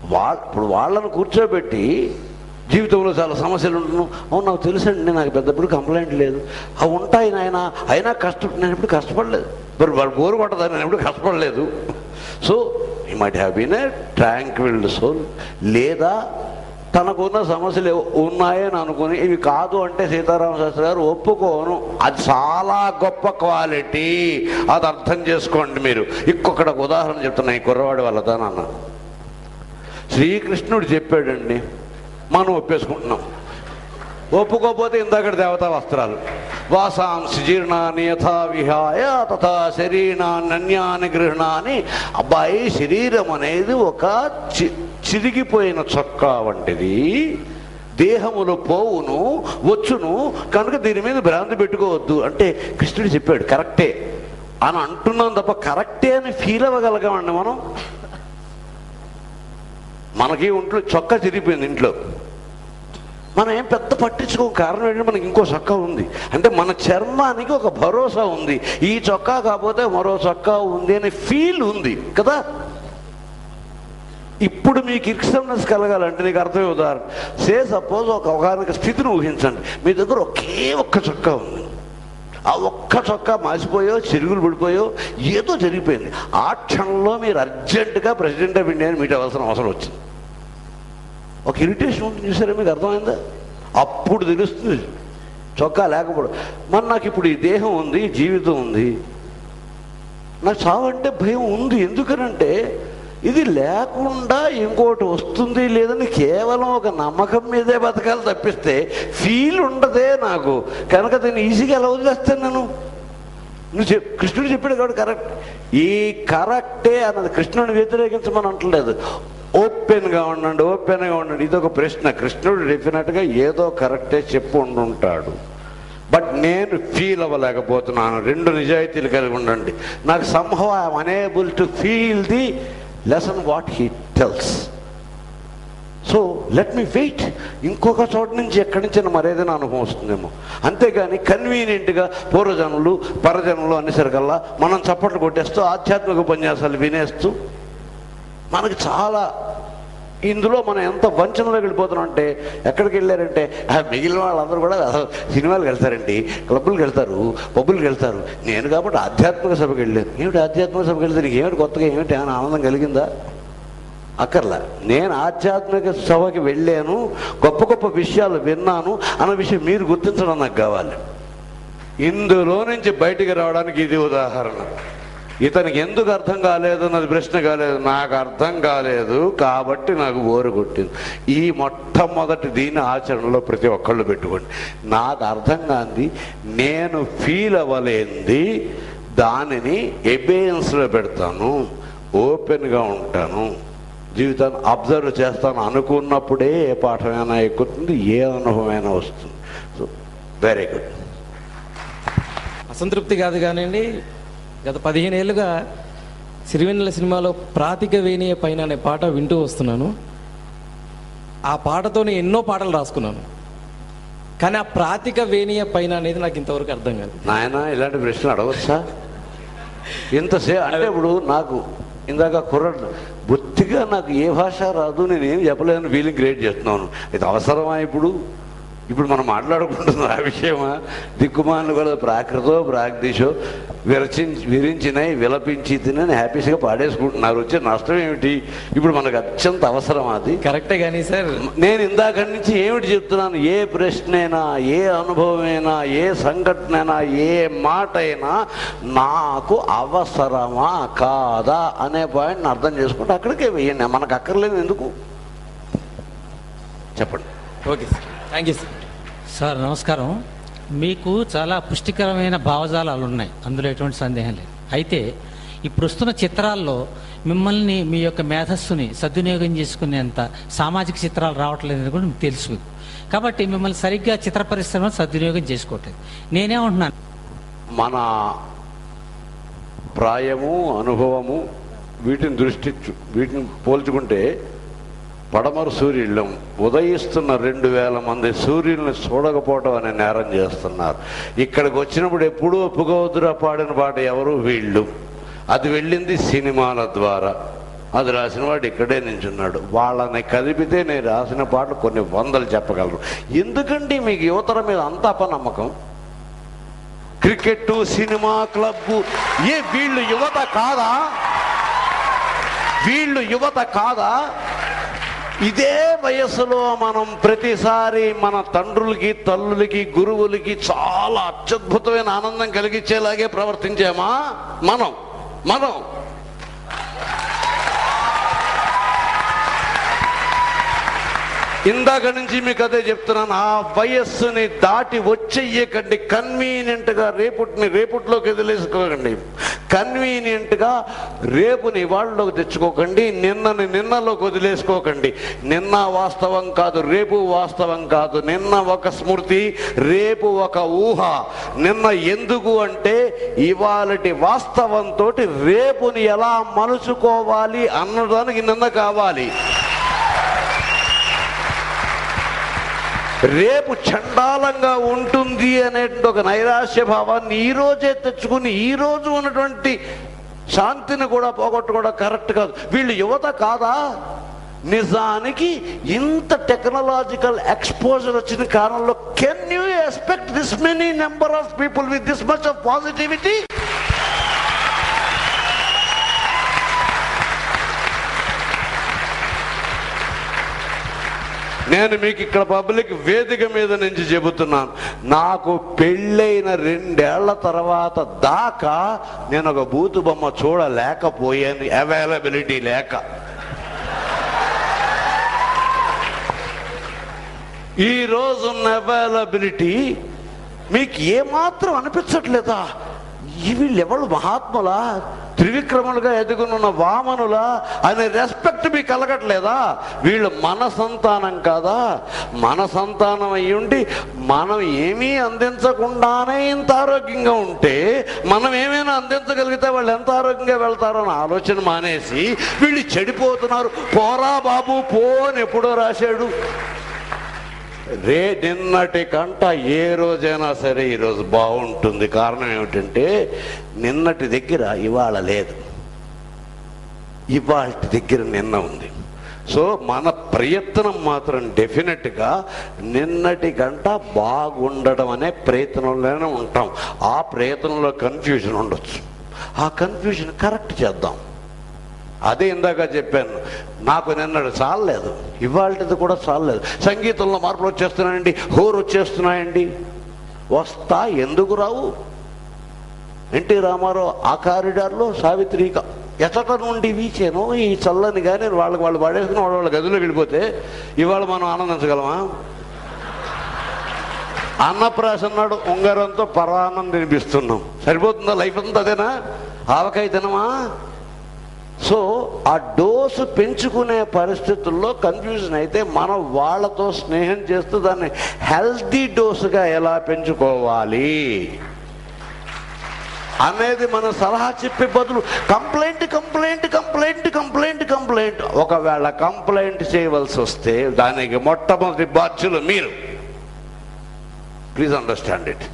ఇప్పుడు వాళ్ళను కూర్చోబెట్టి జీవితంలో చాలా సమస్యలు ఉంటున్నాను, అవును నాకు తెలుసండి, నాకు పెద్దప్పుడు కంప్లైంట్ లేదు, అవి ఉంటాయి నాయన, అయినా నేను ఎప్పుడు కష్టపడలేదు, మరి వాళ్ళు బోరు కొట్టదని నేను ఎప్పుడు కష్టపడలేదు. So I might have been a tranquil soul. లేదా తనకున్న సమస్యలు ఉన్నాయని అనుకుని ఇవి కాదు అంటే సీతారామ శాస్త్రి గారు ఒప్పుకోను, అది చాలా గొప్ప క్వాలిటీ, అది అర్థం చేసుకోండి మీరు. ఇంకొకటి ఒక ఉదాహరణ చెప్తున్నా ఈ కుర్రవాడి వల్ల నాన్న. శ్రీకృష్ణుడు చెప్పాడండి, మనం ఒప్పేసుకుంటున్నాం. ఒప్పుకోకపోతే ఇందాక దేవతా వస్త్రాలు, వాసాంసి జీర్ణాన్ని యథా విహాయ తథా శరీరాన్ని గృహణాన్ని. అబ్బాయి, శరీరం అనేది ఒక చిరిగిపోయిన చొక్కా వంటిది, దేహములో పోవును వచ్చును, కనుక దీని మీద భ్రాంతి పెట్టుకోవద్దు అంటే కృష్ణుడు చెప్పాడు కరెక్టే అని అంటున్నాం తప్ప కరెక్టే అని ఫీల్ అవ్వగలగామండి మనం? మనకి ఒంట్లో చొక్కా చిరిగిపోయింది ఇంట్లో, మనం ఏం పెద్ద పట్టించుకో. కారణం ఏంటంటే మనకి ఇంకో చొక్కా ఉంది అంటే మన చర్మానికి ఒక భరోసా ఉంది, ఈ చొక్కా కాకపోతే మరో చొక్కా ఉంది అనే ఫీల్ ఉంది కదా. ఇప్పుడు మీకు ఇర్క్సమ్నెస్ కలగాలంటే నీకు అర్థమే ఉదాహరణ, సపోజ్ ఒక స్థితిని ఊహించండి, మీ దగ్గర ఒకే ఒక్క చొక్కా ఉంది, ఆ ఒక్క చొక్కా మాసిపోయో చిరుగులు పడిపోయో ఏదో జరిగిపోయింది, ఆ క్షణంలో మీరు అర్జెంటుగా ప్రెసిడెంట్ ఆఫ్ ఇండియాని మీట్ అవ్వాల్సిన అవసరం వచ్చింది. ఒక ఇరిటేషన్ ఉంటుంది చూసారా, మీకు అర్థమైందా? అప్పుడు తెలుస్తుంది చొక్కా లేకపోవడం. మరి నాకు ఇప్పుడు ఈ దేహం ఉంది, జీవితం ఉంది, నాకు చావంటే భయం ఉంది. ఎందుకనంటే ఇది లేకుండా ఇంకోటి వస్తుంది లేదని కేవలం ఒక నమ్మకం మీదే బతకాలి తప్పిస్తే ఫీల్ ఉండదే నాకు. కనుక దీన్ని ఈజీగా ఎలా వదిలేస్తాను నేను? కృష్ణుడు చెప్పాడు కాబట్టి కరెక్ట్. ఈ కరెక్టే అన్నది కృష్ణుడిని వ్యతిరేకించమని అంటలేదు. ఓపెన్గా ఉండండి, ఓపెన్గా ఉండండి. ఇదొక ప్రశ్న. కృష్ణుడు డెఫినెట్గా ఏదో కరెక్టే చెప్పు ఉండుంటాడు, బట్ నేను ఫీల్ అవ్వలేకపోతున్నాను. రెండు నిజాయితీలు కలిగి ఉండండి. నాకు somehow I am unable to feel the lesson what he tells. So let me wait. ఇంకొక చోట నుంచి ఎక్కడి నుంచి మరేదైనా అనుభవం వస్తుందేమో. అంతేగాని కన్వీనియంట్గా పూర్వజనులు పరజనులు అనేసరికల్లా మనం చప్పట్లు కొట్టేస్తూ ఆధ్యాత్మిక ఉపన్యాసాలు వినేస్తూ మనకి చాలా ఇందులో మనం ఎంత వంచనలోకి వెళ్ళిపోతున్నాం అంటే, ఎక్కడికి వెళ్ళారంటే మిగిలిన వాళ్ళందరూ కూడా సినిమాలకు వెళ్తారండి, క్లబ్బులకు వెళ్తారు, పబ్బులకు వెళ్తారు. నేను కాబట్టి ఆధ్యాత్మిక సభకి వెళ్ళాను. ఏమిటి ఆధ్యాత్మిక సభకి వెళ్తే నీకు ఏమిటి కొత్తగా ఏమిటి అని ఆనందం కలిగిందా? అక్కర్లా. నేను ఆధ్యాత్మిక సభకి వెళ్ళాను, గొప్ప గొప్ప విషయాలు విన్నాను అన్న విషయం మీరు గుర్తించడం నాకు కావాలి. ఇందులో నుంచి బయటికి రావడానికి ఇది ఉదాహరణ. ఇతనికి ఎందుకు అర్థం కాలేదు అన్నది ప్రశ్న కాలేదు, నాకు అర్థం కాలేదు కాబట్టి నాకు బోరు కొట్టింది. ఈ మొట్టమొదటి దీన్ని ఆచరణలో ప్రతి ఒక్కళ్ళు పెట్టుకోండి. నాకు అర్థం కాంది, నేను ఫీల్ అవ్వలేంది, దానిని ఎబియన్స్లో పెడతాను, ఓపెన్గా ఉంటాను, జీవితాన్ని అబ్జర్వ్ చేస్తాను అనుకున్నప్పుడే ఏ పాఠమైనా ఎక్కుతుంది, ఏ అనుభవమైనా వస్తుంది. So very good. అసంతృప్తి కాదు కానివ్వండి, గత 15 ఏళ్ళుగా సిరివెన్నెల సినిమాలో ప్రాతిక వేణియ పైన అనే పాట వింటూ వస్తున్నాను. ఆ పాటతోనే ఎన్నో పాటలు రాసుకున్నాను, కానీ ఆ ప్రాతిక వేణియ పైన అనేది నాకు ఇంతవరకు అర్థం కాదు. నాయన ఇలాంటి ప్రశ్నలు అడగచ్చా? అంటే ఇప్పుడు నాకు ఇందాక కుర్రాడు బొత్తిగా నాకు ఏ భాష రాదు, నేనేం చెప్పలేదని ఫీలింగ్ క్రియేట్ చేస్తున్నాను. ఇది అవసరమా? ఇప్పుడు మనం మాట్లాడుకుంటున్నాం ఆ విషయమా? దిక్కుమాలను కూడా ప్రాకృతో ప్రాగ్దిశో విరించినాయి విలపించి తినని హ్యాపీస్గా పాడేసుకుంటున్నారు. వచ్చే నష్టం ఏమిటి? ఇప్పుడు మనకు అత్యంత అవసరం అది. కరెక్టే కానీ సార్, నేను ఇందాక నుంచి ఏమిటి చెప్తున్నాను, ఏ ప్రశ్నైనా, ఏ అనుభవమైనా, ఏ సంఘటనైనా, ఏ మాట అయినా నాకు అవసరమా కాదా అనే పాయింట్ని అర్థం చేసుకుంటే అక్కడికే వేయండి. మనకు అక్కర్లేదు ఎందుకు? చెప్పండి. Okay sir, thank you sir. Sir నమస్కారం. మీకు చాలా పుష్టికరమైన భావజాలాలు ఉన్నాయి, అందులో ఎటువంటి సందేహం లేదు. అయితే ఇప్పుడు వస్తున్న చిత్రాల్లో మిమ్మల్ని, మీ యొక్క మేధస్సుని సద్వినియోగం చేసుకునేంత సామాజిక చిత్రాలు రావట్లేదని కూడా మీకు తెలుసు. కాబట్టి మిమ్మల్ని సరిగ్గా చిత్ర పరిశ్రమ సద్వినియోగం చేసుకోవట్లేదు. నేనేమంటున్నాను, మన ప్రాయము అనుభవము వీటిని పోల్చుకుంటే పడమర సూర్యులం ఉదయిస్తున్న 2000 మంది సూర్యుల్ని చూడకపోవటం అనే నేరం చేస్తున్నారు. ఇక్కడికి వచ్చినప్పుడు ఎప్పుడూ ఒప్పుకోవద్దురా పాడిన పాట ఎవరు? వీళ్ళు. అది వెళ్ళింది సినిమాల ద్వారా. అది రాసిన వాడు ఇక్కడే నించున్నాడు. వాళ్ళని కదిపితే నేను రాసిన పాటలు కొన్ని వందలు చెప్పగలను. ఎందుకండి మీకు యువతర మీద అంత అపనమ్మకం? క్రికెట్, సినిమా, క్లబ్బు, వీళ్ళు యువత కాదా? వీళ్ళు యువత కాదా? ఇదే వయస్సులో మనం ప్రతిసారి మన తండ్రులకి, తల్లులకి, గురువులకి చాలా అత్యద్భుతమైన ఆనందం కలిగించేలాగే ప్రవర్తించామా? మనం ఇందాక నుంచి మీకు అదే చెప్తున్నాను. ఆ వయస్సుని దాటి వచ్చేయకండి. కన్వీనియంట్గా రేపుట్లోకి వదిలేసుకోకండి. కన్వీనియంట్గా రేపుని ఇవాళ్ళలోకి తెచ్చుకోకండి. నిన్నలోకి వదిలేసుకోకండి. నిన్న వాస్తవం కాదు, రేపు వాస్తవం కాదు. నిన్న ఒక స్మృతి, రేపు ఒక ఊహ. నిన్న ఎందుకు అంటే ఇవాళటి వాస్తవంతో రేపుని ఎలా మలుచుకోవాలి అన్నదానికి నిన్న కావాలి. రేపు చండాలంగా ఉంటుంది అనే ఒక నైరాశ్య భావాన్ని ఈరోజే తెచ్చుకుని ఈరోజు ఉన్నటువంటి శాంతిని కూడా పోగొట్టుకోవడం కరెక్ట్ కాదు. వీళ్ళు యువత కాదా? నిజానికి ఇంత టెక్నాలజికల్ ఎక్స్పోజర్ వచ్చిన కారణంలో can you expect this many number of people with this much of positivity? నేను మీకు ఇక్కడ పబ్లిక్ వేదిక మీద నుంచి చెబుతున్నాను. నాకు పెళ్ళైన 2 ఏళ్ల తర్వాత దాకా నేను ఒక బూతు బొమ్మ చూడలేకపోయాను, అవైలబిలిటీ లేక. ఈ రోజున్న అవైలబిలిటీ మీకు ఏమాత్రం అనిపించట్లేదా? వీళ్ళెవరు మహాత్ములా, త్రివిక్రములుగా ఎదుగునున్న వామనులా అనే రెస్పెక్ట్ మీకు కలగట్లేదా? వీళ్ళు మన సంతానం కాదా? మన సంతానం అయ్యుండి మనం ఏమీ అందించకుండానే ఇంత ఆరోగ్యంగా ఉంటే మనం ఏమైనా అందించగలిగితే వాళ్ళు ఎంత ఆరోగ్యంగా వెళ్తారో అని ఆలోచన మానేసి వీళ్ళు చెడిపోతున్నారు. పోరా బాబు పో అని ఎప్పుడో రాశాడు. నిన్నటి కంట ఏ రోజైనా సరే ఈరోజు బాగుంటుంది. కారణం ఏమిటంటే నిన్నటి దగ్గర ఇవాళ లేదు, ఇవాళ దగ్గర నిన్న ఉంది. సో మన ప్రయత్నం మాత్రం డెఫినెట్గా నిన్నటి గంట బాగుండడం అనే ప్రయత్నంలోనే ఉంటాం. ఆ ప్రయత్నంలో కన్ఫ్యూజన్ ఉండొచ్చు, ఆ కన్ఫ్యూజన్ కరెక్ట్ చేద్దాం. అదే ఇందాక చెప్పాను, నాకు నిన్నటి చాలలేదు, ఇవాళది కూడా చాలలేదు. సంగీతంలో మార్పులు వచ్చేస్తున్నాయండి, హోరు వచ్చేస్తున్నాయండి. వస్తా ఎందుకు రావు? ఎన్టీ రామారావు ఆ కారిడార్లో సావిత్రి ఎచట నుండి వీచేను ఈ చల్లని కానీ వాళ్ళు పడేసుకుని వాళ్ళ గదిలోకి వెళ్ళిపోతే ఇవాళ మనం ఆనందించగలమా? అన్నప్రాసన నాడు ఉంగరంతో పరాన్నం తినిపిస్తున్నాం, సరిపోతుందా? లైఫ్ అంతా అదేనా? ఆవకాయ తినమా? సో ఆ డోసు పెంచుకునే పరిస్థితుల్లో కన్ఫ్యూజన్ అయితే మనం వాళ్ళతో స్నేహం చేస్తూ దాన్ని హెల్తీ డోసుగా ఎలా పెంచుకోవాలి అనేది మన సలహా చెప్పే బదులు కంప్లైంట్. ఒకవేళ కంప్లైంట్ చేయవలసి వస్తే దానికి మొట్టమొదటి బాధ్యులు మీరు. Please understand it.